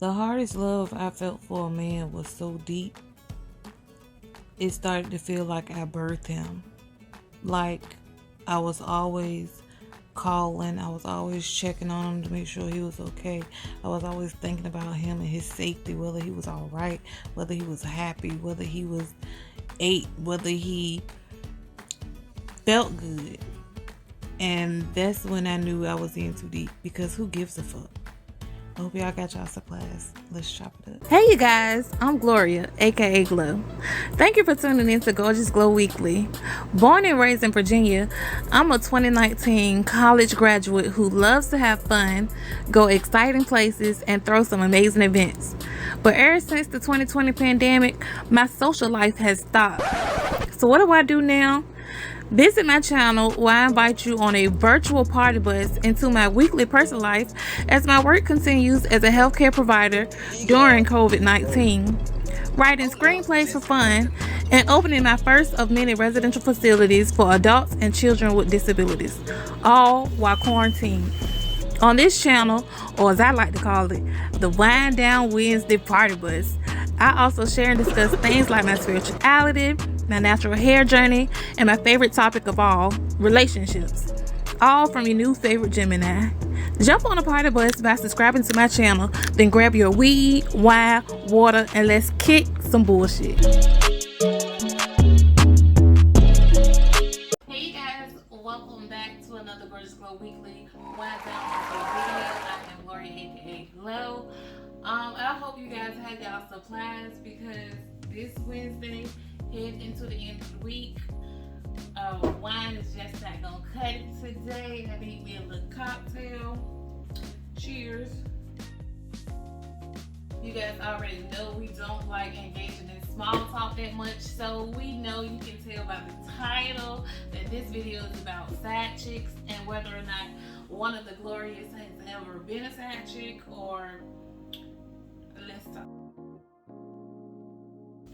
The hardest love I felt for a man was so deep, it started to feel like I birthed him. Like I was always calling, I was always checking on him to make sure he was okay. I was always thinking about him and his safety, whether he was all right, whether he was happy, whether he was ate, whether he felt good. And that's when I knew I was in too deep, because who gives a fuck? I hope y'all got y'all supplies. Let's chop it up. Hey you guys, I'm Gloria, aka Glow. Thank you for tuning in to Gorgeous Glow Weekly. Born and raised in Virginia, I'm a 2019 college graduate who loves to have fun, go exciting places, and throw some amazing events. But ever since the 2020 pandemic, my social life has stopped. So what do I do now? Visit my channel where I invite you on a virtual party bus into my weekly personal life as my work continues as a healthcare provider during COVID-19. Writing screenplays for fun and opening my first of many residential facilities for adults and children with disabilities, all while quarantined. On this channel, or as I like to call it, the Wind Down Wednesday Party Bus, I also share and discuss things like my spirituality, my natural hair journey, and my favorite topic of all, relationships. All from your new favorite Gemini. Jump on the party bus by subscribing to my channel, then grab your weed, wine, water, and let's kick some bullshit. Hey you guys, welcome back to another Gorgeous Glow Weekly Wind Down video. I am Gloria, aka Glow. I hope you guys had y'all supplies, because this Wednesday, head into the end of the week, wine is just not gonna cut it today. I need me a little cocktail. Cheers. You guys already know we don't like engaging in small talk that much, so we know, you can tell by the title, that this video is about side chicks and whether or not one of the Glorious has ever been a side chick, or let's talk.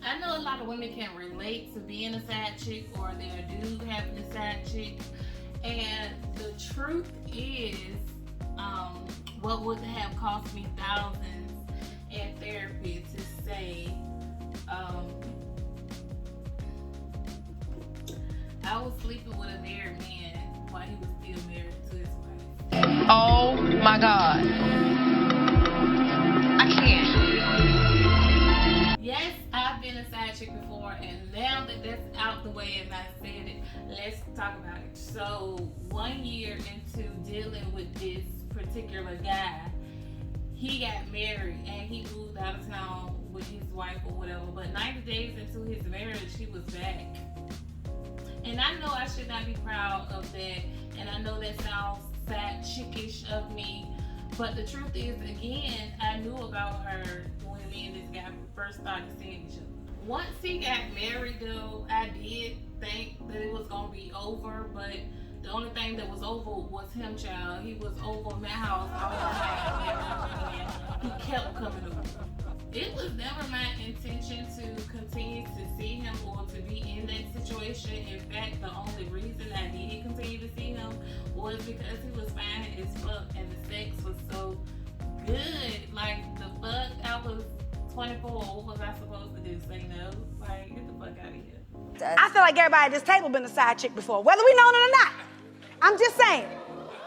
I know a lot of women can relate to being a side chick, or their dude having a side chick, and the truth is, what would have cost me thousands in therapy to say, I was sleeping with a married man while he was still married to his wife. Oh my God. I can't. Yes, I've been a side chick before, and now that that's out the way and I said it, let's talk about it. So 1 year into dealing with this particular guy, he got married and he moved out of town with his wife or whatever, but 90 days into his marriage, he was back. And I know I should not be proud of that, and I know that sounds side chickish of me, but the truth is, again, I knew about her when me and this guy first started seeing each other. Once he got married though, I did think that it was gonna be over, but the only thing that was over was him, child. He was over my house all the time, and he kept coming over. It was never my intention to continue to see him or to be in that situation. In fact, the only reason I did continue to see him was because he was fine as fuck and the sex was so good. Like, the fuck, I was 24. What was I supposed to do? Say no? Like, get the fuck out of here. I feel like everybody at this table been a side chick before, whether we know it or not. I'm just saying.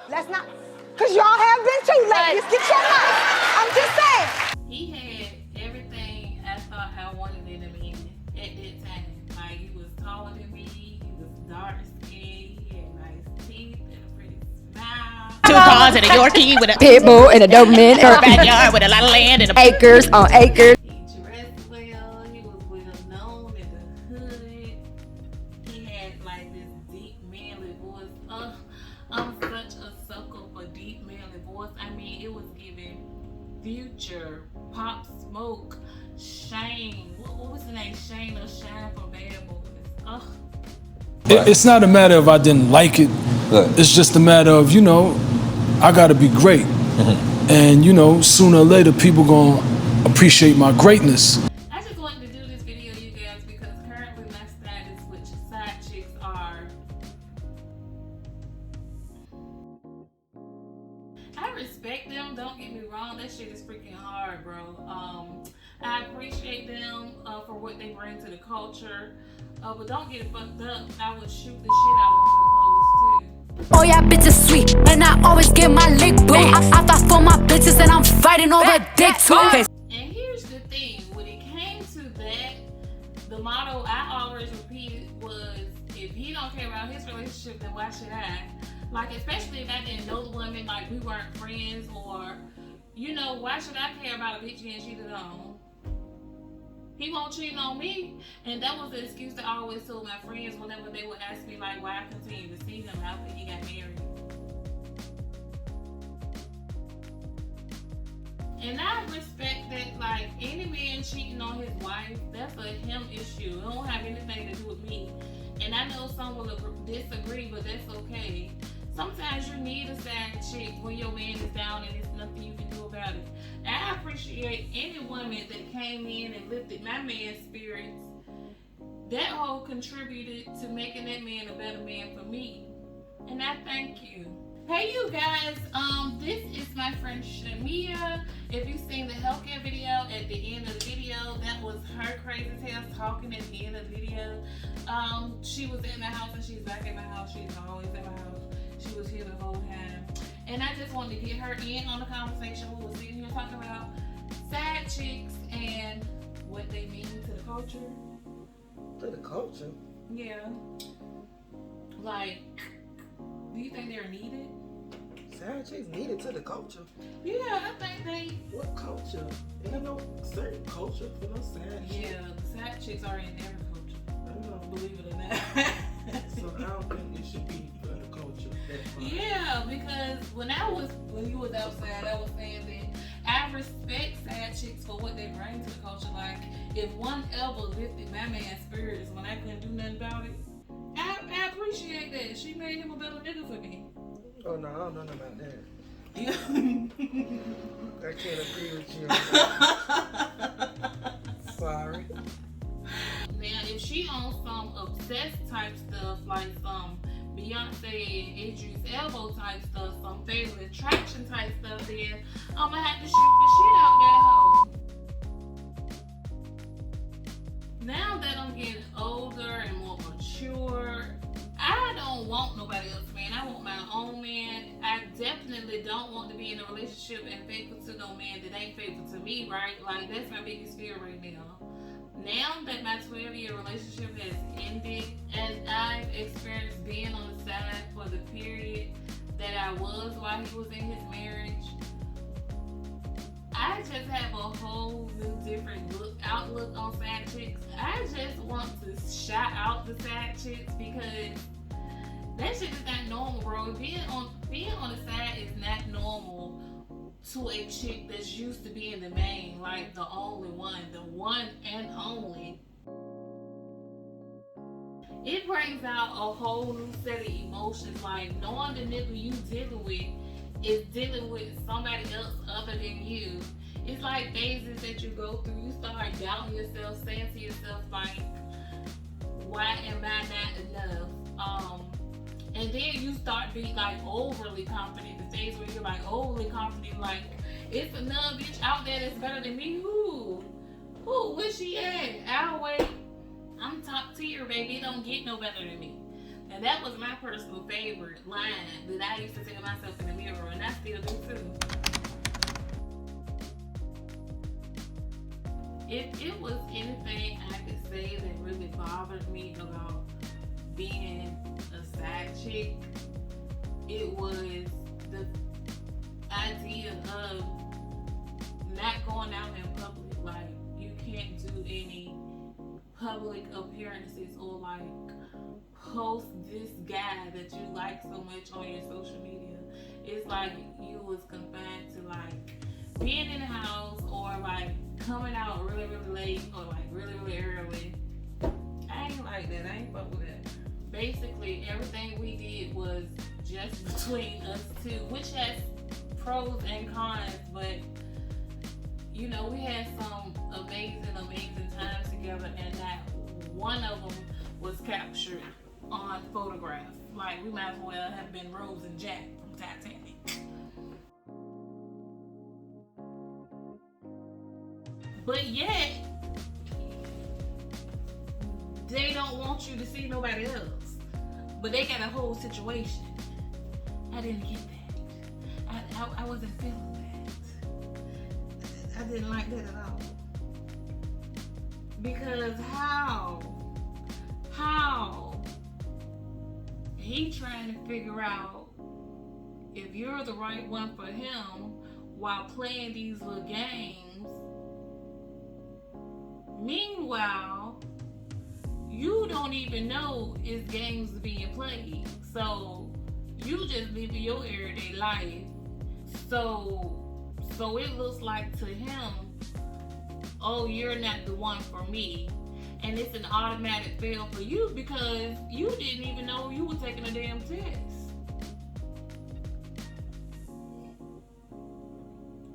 Let's not, because y'all have been too, ladies. Get your mouth. I'm just saying. He had everything I thought I wanted in a man at that time. Like, he was taller than me, he was dark skinned, he had nice teeth and a pretty smile. 2 cars and a Yorkie with a pit bull and a Doberman. her backyard with a lot of land and a Acres on acres. He dressed well, he was well known in the hood. He had like this deep manly voice. I'm such a sucker for deep manly voice. I mean, it was giving Future, Pop Smoke, Shane. What was the name? Shane or Shine from Bad Boys. It's not a matter of I didn't like it. It's just a matter of, I gotta be great. And, sooner or later, people gonna appreciate my greatness. I just wanted to do this video, you guys, because currently my status with side chicks are, I respect them, don't get me wrong, that shit is freaking working hard, bro. I appreciate them for what they bring to the culture. But don't get it fucked up. I would shoot the shit out of one of them hoes too. Oh yeah, bitches sweet, and I always get my lick boo. I fight for my bitches and I'm fighting over dick too. And here's the thing, when it came to that, the motto I always repeated was, if he don't care about his relationship, then why should I? Like, especially if I didn't know the woman, like we weren't friends, or, you know, why should I care about a bitch getting cheated on? He won't cheat on me. And that was the excuse that I always told my friends whenever they would ask me, like, why I continue to see him after he got married. And I respect that, like, any man cheating on his wife, that's a him issue. It don't have anything to do with me. And I know some will disagree, but that's okay. Sometimes you need a side chick when your man is down and there's nothing you can do about it. I appreciate any woman that came in and lifted my man's spirits. That whole contributed to making that man a better man for me. And I thank you. Hey you guys, this is my friend Shimea. If you've seen the healthcare video at the end of the video, that was her crazy tale talking at the end of the video. She was in my house and she's back at my house. She's always at my house. She was here the whole time. And I just wanted to get her in on the conversation. We were sitting here talking about side chicks and what they mean to the culture. To the culture? Yeah. Like, do you think they're needed? Side chicks needed to the culture? Yeah, I think they... What culture? Ain't no certain culture for no side chicks. Yeah, the side chicks are in every culture. I know. Believe it or not. So I don't think it should be for the culture. Yeah, because when you was outside, I was saying that I respect side chicks for what they bring to the culture. Like, if one ever lifted my man's spirits when I couldn't do nothing about it, I appreciate that. She made him a better nigga for me. Oh no, I don't know nothing about that. Yeah. I can't agree with you. Sorry. Now, if she on some obsessed type stuff, like some Beyonce and Idris Elba type stuff, some fatal attraction type stuff, then I'm gonna have to shoot the shit out that hoe. Now that I'm getting older and more mature, I don't want nobody else, man. I want my own man. I definitely don't want to be in a relationship and faithful to no man that ain't faithful to me, right? Like, that's my biggest fear right now. Now that my 12-year relationship has ended, and I've experienced being on the side for the period that I was while he was in his marriage, I just have a whole new different outlook on side chicks. I just want to shout out the side chicks because that shit is not normal, bro. Being on the side is not normal to a chick that's used to being the main, like the only one, the one and only. It brings out a whole new set of emotions, like knowing the nigga you dealing with is dealing with somebody else other than you. It's like phases that you go through. You start doubting yourself, saying to yourself like, why am I not enough? And then you start being like overly confident. The phase where you're like overly confident, like it's another bitch out there that's better than me. Who? Where she at? I'll wait. I'm top tier, baby. It don't get no better than me. And that was my personal favorite line that I used to tell myself in the mirror, and I still do too. If it was anything I could say that really bothered me about being a side chick, it was the idea of not going out in public. Like, you can't do any public appearances or like post this guy that you like so much on your social media. It's like you was confined to like being in the house or like coming out really, really late or like really, really early. I ain't like that. I ain't fuck with that. Basically, everything we did was just between us two, which has pros and cons, but you know, we had some amazing times together, and not one of them was captured on photograph. Like, we might as well have been Rose and Jack from Titanic. But yet, they don't want you to see nobody else. But they got a whole situation. I didn't get that. I wasn't feeling that. I didn't like that at all. Because how he trying to figure out if you're the right one for him while playing these little games. Meanwhile, you don't even know it's games being played. So you just living your everyday life. So it looks like to him, oh, you're not the one for me. And it's an automatic fail for you because you didn't even know you were taking a damn test.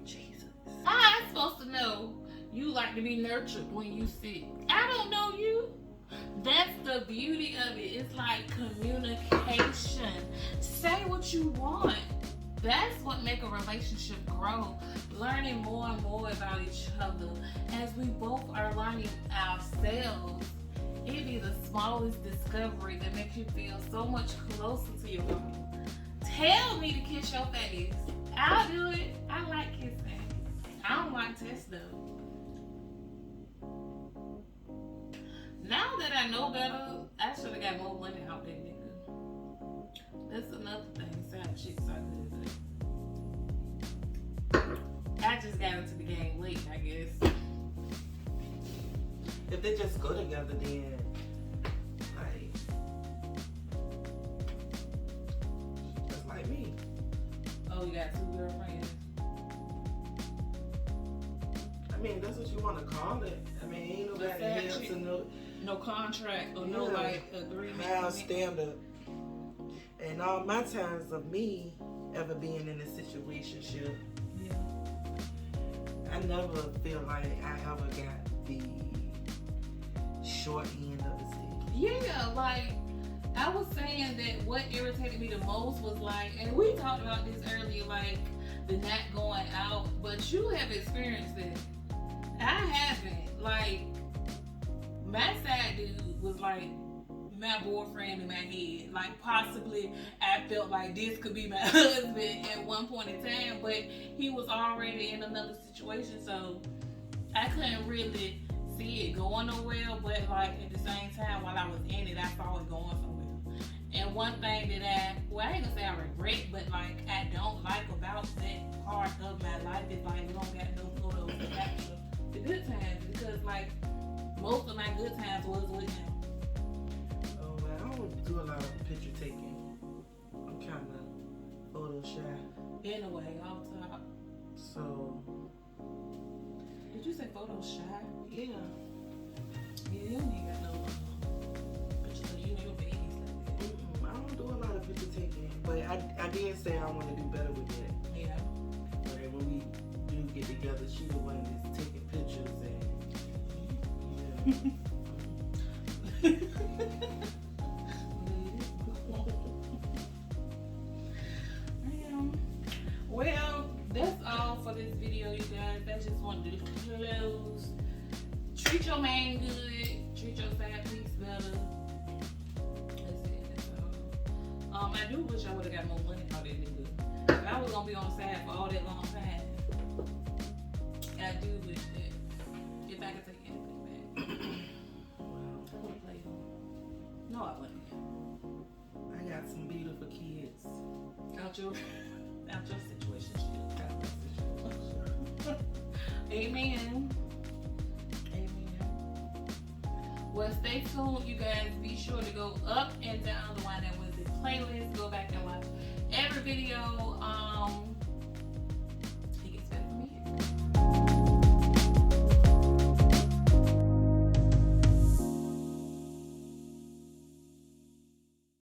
Jesus. How am I supposed to know you like to be nurtured when you sick? I don't know you. That's the beauty of it. It's like communication. Say what you want. That's what make a relationship grow. Learning more and more about each other. As we both are learning ourselves, it be the smallest discovery that makes you feel so much closer to your partner. Tell me to kiss your face. I'll do it. I like kissing. I don't like test though. Now that I know better, I should have got more money out that nigga. That's another thing. Side chicks are good. I just got into the game late, I guess. If they just go together, then like just like me. Oh, you got 2 girlfriends? I mean, that's what you want to call it. I mean, ain't nobody here to no contract or no like agreement. Have standard. And all my times of me ever being in a situationship, I never feel like I ever got the short end of the stick. Yeah, like I was saying that what irritated me the most was like, and we talked about this earlier, like the not going out, but you have experienced it. I haven't. Like my side dude was like my boyfriend in my head. Like possibly I felt like this could be my husband at one point in time, but he was already in another situation, so I couldn't really see it going nowhere. But like at the same time, while I was in it, I saw it going somewhere. And one thing that I ain't gonna say I regret, but like I don't like about that part of my life is like we don't got no photos to capture the good times, because like most of my good times was with him. I don't do a lot of picture taking. I'm kind of photo shy. In a way, off top. So. Did you say photo shy? Yeah. Yeah, you ain't got no pictures of you and your babies like that. I don't do a lot of picture taking, but I did say I want to do better with that. Yeah. Like when we do get together, she the one that's taking pictures and. Yeah. Well, that's all for this video, you guys. I just wanted to close. Treat your man good. Treat your side piece better. That's it. That's all. I do wish I would have got more money out of that nigga. If I was gonna be on the side for all that long time, I do wish that. If I could take anything back, I would have played him. No, I wouldn't. I got some beautiful kids. Out your situation. Amen. Well, stay tuned, you guys. Be sure to go up and down the Wine That Wednesday playlist. Go back and watch every video.